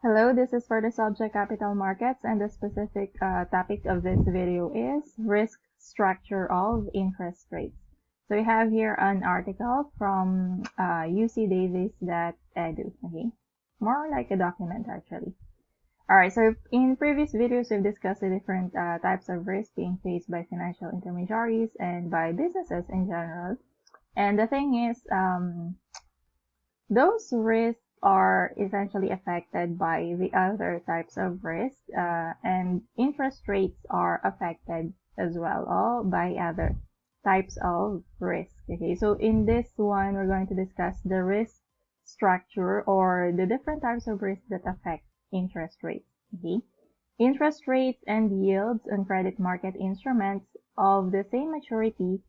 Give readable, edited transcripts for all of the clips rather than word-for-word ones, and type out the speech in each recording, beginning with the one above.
Hello, this is for the subject capital markets, and the specific topic of this video is risk structure of interest rates. So we have here an article from UC Davis.edu, okay? More like a document actually. Alright, so in previous videos we've discussed the different types of risk being faced by financial intermediaries and by businesses in general. And the thing is, those risks are essentially affected by the other types of risk, and interest rates are affected as well, all by other types of risk. Okay, so in this one, we're going to discuss the risk structure or the different types of risk that affect interest rates. Okay, interest rates and yields on credit market instruments of the same maturity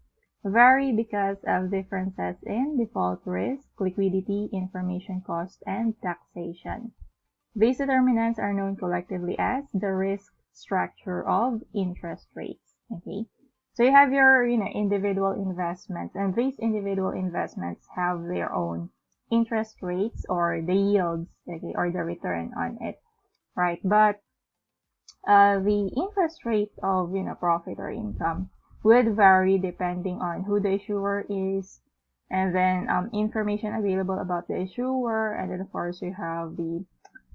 vary because of differences in default risk, liquidity, information cost, and taxation. These determinants are known collectively as the risk structure of interest rates. Okay, so you have your individual investments, and these individual investments have their own interest rates or the yields, okay, or the return on it, right? But the interest rate of profit or income would vary depending on who the issuer is, and then information available about the issuer, and then of course you have the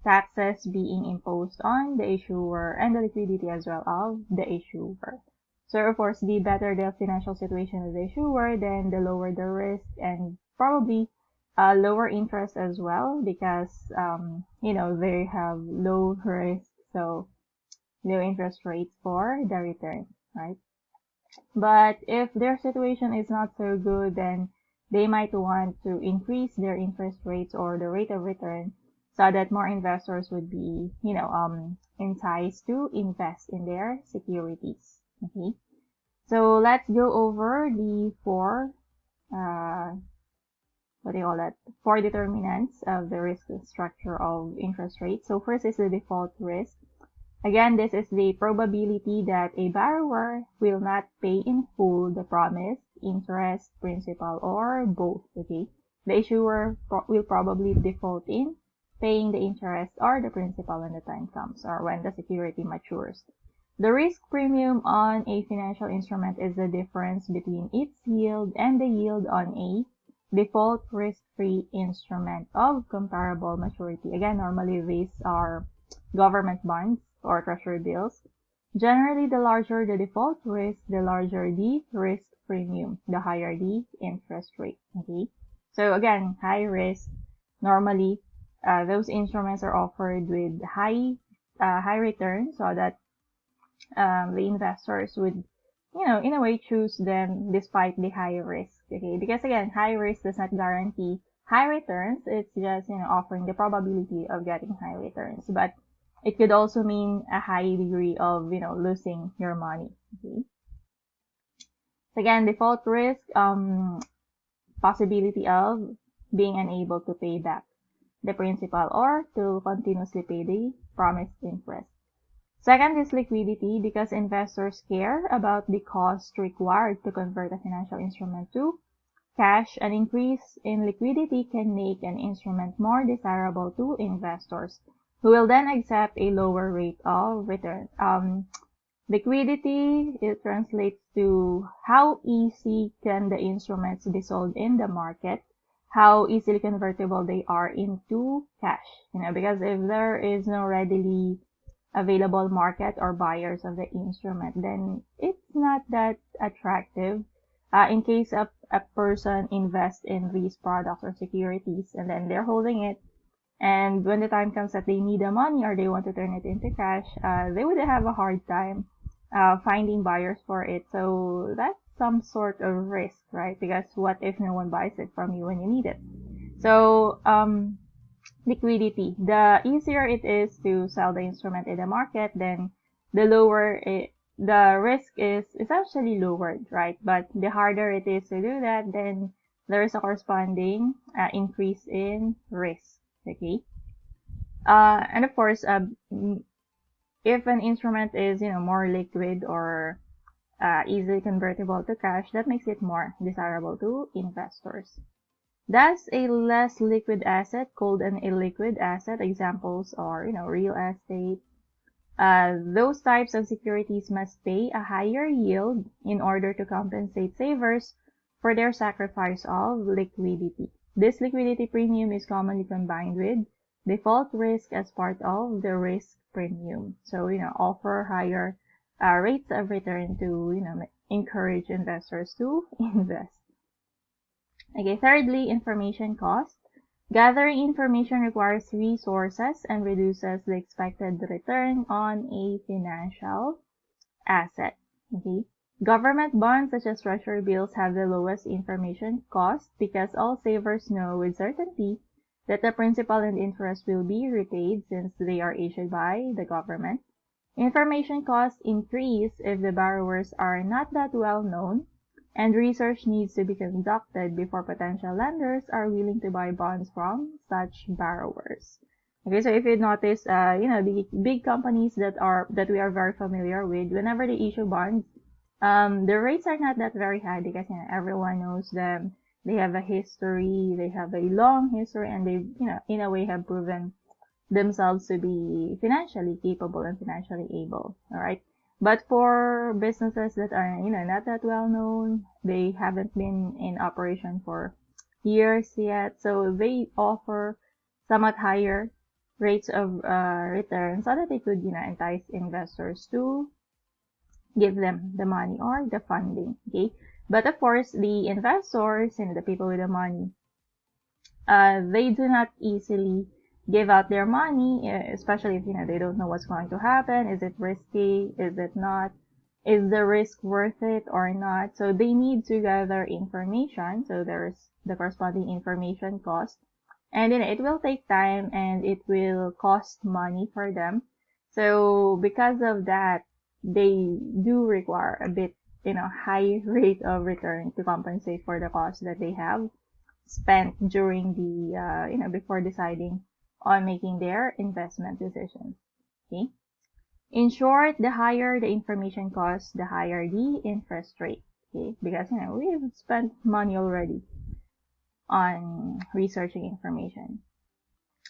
taxes being imposed on the issuer and the liquidity as well of the issuer. So of course, the better the financial situation of the issuer, then the lower the risk, and probably lower interest as well, because they have low risk, so low interest rates for the return, right? But if their situation is not so good, then they might want to increase their interest rates or the rate of return so that more investors would be, enticed to invest in their securities. Okay. So let's go over the four, four determinants of the risk structure of interest rates. So first is the default risk. Again, this is the probability that a borrower will not pay in full the promised interest, principal, or both. Okay, the issuer will probably default in paying the interest or the principal when the time comes or when the security matures. The risk premium on a financial instrument is the difference between its yield and the yield on a default risk-free instrument of comparable maturity. Again, normally these are government bonds or treasury bills. Generally, the larger the default risk, the larger the risk premium, the higher the interest rate. Okay, so again, high risk, normally those instruments are offered with high return, so that the investors would in a way choose them despite the high risk. Okay, because again, high risk does not guarantee high returns. It's just offering the probability of getting high returns, but it could also mean a high degree of losing your money. Okay, so again, default risk, possibility of being unable to pay back the principal or to continuously pay the promised interest. Second is liquidity, because investors care about the cost required to convert a financial instrument to cash. An increase in liquidity can make an instrument more desirable to investors, who will then accept a lower rate of return. Liquidity, it translates to how easy can the instruments be sold in the market, how easily convertible they are into cash. Because if there is no readily available market or buyers of the instrument, then it's not that attractive. In case of a person invests in these products or securities and then they're holding it, and when the time comes that they need the money or they want to turn it into cash, they would have a hard time finding buyers for it. So that's some sort of risk, right? Because what if no one buys it from you when you need it? So liquidity, the easier it is to sell the instrument in the market, then the lower the risk is essentially lowered, right? But the harder it is to do that, then there is a corresponding increase in risk. Okay, and of course, if an instrument is more liquid or easily convertible to cash, that makes it more desirable to investors. Thus, a less liquid asset called an illiquid asset. Examples are, real estate. Those types of securities must pay a higher yield in order to compensate savers for their sacrifice of liquidity. This liquidity premium is commonly combined with default risk as part of the risk premium. So, offer higher rates of return to, encourage investors to invest. Okay, thirdly, information cost. Gathering information requires resources and reduces the expected return on a financial asset. Okay. Government bonds such as treasury bills have the lowest information cost because all savers know with certainty that the principal and interest will be repaid since they are issued by the government. Information costs increase if the borrowers are not that well known, and research needs to be conducted before potential lenders are willing to buy bonds from such borrowers. Okay, so if you notice, the big companies that we are very familiar with, whenever they issue bonds, the rates are not that very high because everyone knows them. They have a history, they have a long history, and they, in a way have proven themselves to be financially capable and financially able. All right. But for businesses that are, not that well known, they haven't been in operation for years yet, so they offer somewhat higher rates of return so that they could, entice investors to give them the money or the funding. Okay. But of course, the investors and the people with the money, they do not easily give out their money, especially if they don't know what's going to happen. Is it risky? Is it not? Is the risk worth it or not? So they need to gather information. So there's the corresponding information cost, and it will take time and it will cost money for them. So because of that, they do require a bit, high rate of return to compensate for the cost that they have spent during the, before deciding on making their investment decisions. Okay. In short, the higher the information cost, the higher the interest rate. Okay. Because, we've spent money already on researching information.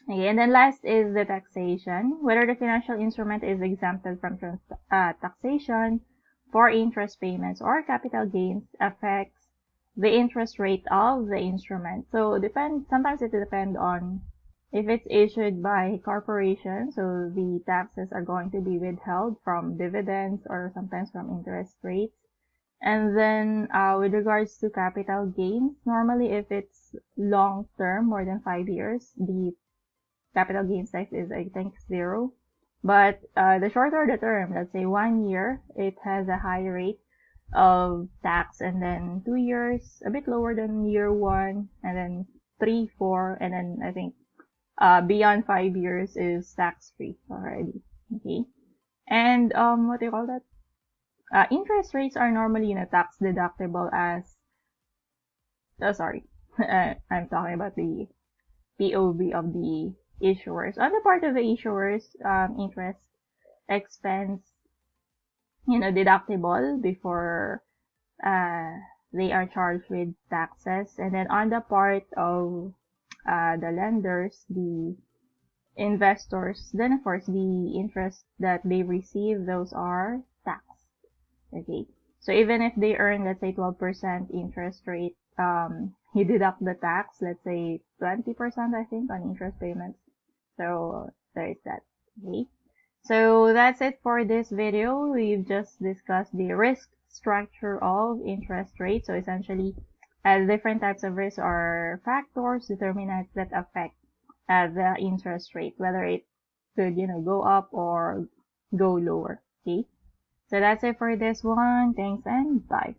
Okay. And then last is the taxation. Whether the financial instrument is exempted from taxation for interest payments or capital gains affects the interest rate of the instrument. So sometimes it depends on if it's issued by corporation, so the taxes are going to be withheld from dividends or sometimes from interest rates. And then with regards to capital gains, normally if it's long term, more than 5 years, the capital gains tax is, I think, 0. But the shorter the term, let's say 1 year, it has a high rate of tax, and then 2 years, a bit lower than year 1, and then 3, 4, and then I think beyond 5 years is tax-free already. Okay. And what do you call that? Interest rates are normally, tax deductible as, sorry, I'm talking about the POV of the issuers. On the part of the issuers, interest expense, deductible before they are charged with taxes. And then on the part of the lenders, the investors, then of course the interest that they receive, those are taxed. Okay. So even if they earn, let's say 12% interest rate, you deduct the tax, let's say 20%, I think, on interest payments. So there's that. Okay. So that's it for this video. We've just discussed the risk structure of interest rates. So essentially, different types of risks are factors, determinants that affect the interest rate, whether it could, go up or go lower. Okay. So that's it for this one. Thanks and bye.